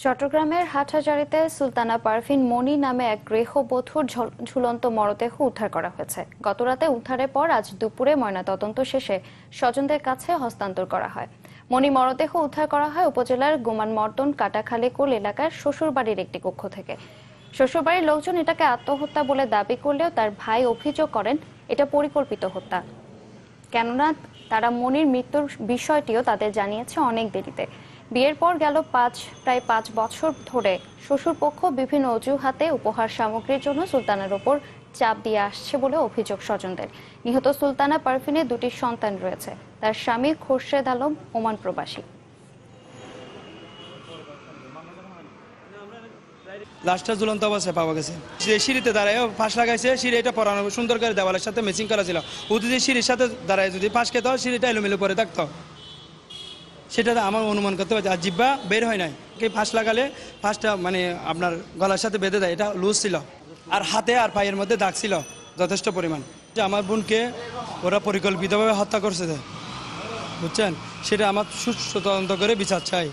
চট্টগ্রামের হাটহাজারীতে সুলতানা পারভিন মনি নামে এক গৃহবধূর ঝুলন্ত মরদেহ উদ্ধার করা হয়েছে। গতরাতে উদ্ধারের পর আজ দুপুরে ময়নাতদন্ত শেষে স্বজনদের কাছে হস্তান্তর করা হয়। মনি মরদেহ উদ্ধার করা হয় উপজেলার গুমানমর্দন কাটাখালী কোল এলাকার শ্বশুরবাড়ির একটি কক্ষ থেকে। শ্বশুরবাড়ির লোকজন এটাকে আত্মহত্যা বলে দাবি করলেও তার ভাই অভিযোগ করেন এটা পরিকল্পিত হত্যা, কেননা তারা মনির মৃত্যুর বিষয়টিও তাদের জানিয়েছে অনেক দেরিতে। বিয়ের পর গেল প্রায় 5 বছর ধরে শ্বশুরপক্ষ বিভিন্ন অজুহাতে উপহার সামগ্রীর জন্য সুলতানার ওপর চাপ দিয়ে আসছে বলে অভিযোগ স্বজনদের। নিহত সুলতানা পারভিনের 2টি সন্তান রয়েছে। তার স্বামী খোরশেদ আলম ওমান প্রবাসী। লাশটা ঝুলন্ত অবস্থায় পাওয়া গেছে। সিঁড়িতে দাঁড়ায় ফাঁস লাগাইছে, সিঁড়ি এটা পরানো সুন্দর করে দেওয়ালের সাথে ম্যাচিং করা ছিল। ও যদি সিঁড়ির সাথে দাঁড়ায় যদি ফাঁস খেতে হয়, সিঁড়িটা এলোমেলো পরে থাকতো, সেটা আমার অনুমান করতে পারছি। আর জিব্বা বের হয় নাই, ফাঁস লাগালে ফাঁসটা মানে আপনার গলার সাথে বেঁধে দেয়, এটা লুজ ছিল। আর হাতে আর পায়ের মধ্যে দাগ ছিল যথেষ্ট পরিমাণ। যে আমার বোনকে ওরা পরিকল্পিতভাবে হত্যা করছে, বুঝছেন, সেটা আমার সুষ্ঠু তদন্ত করে বিচার চাই।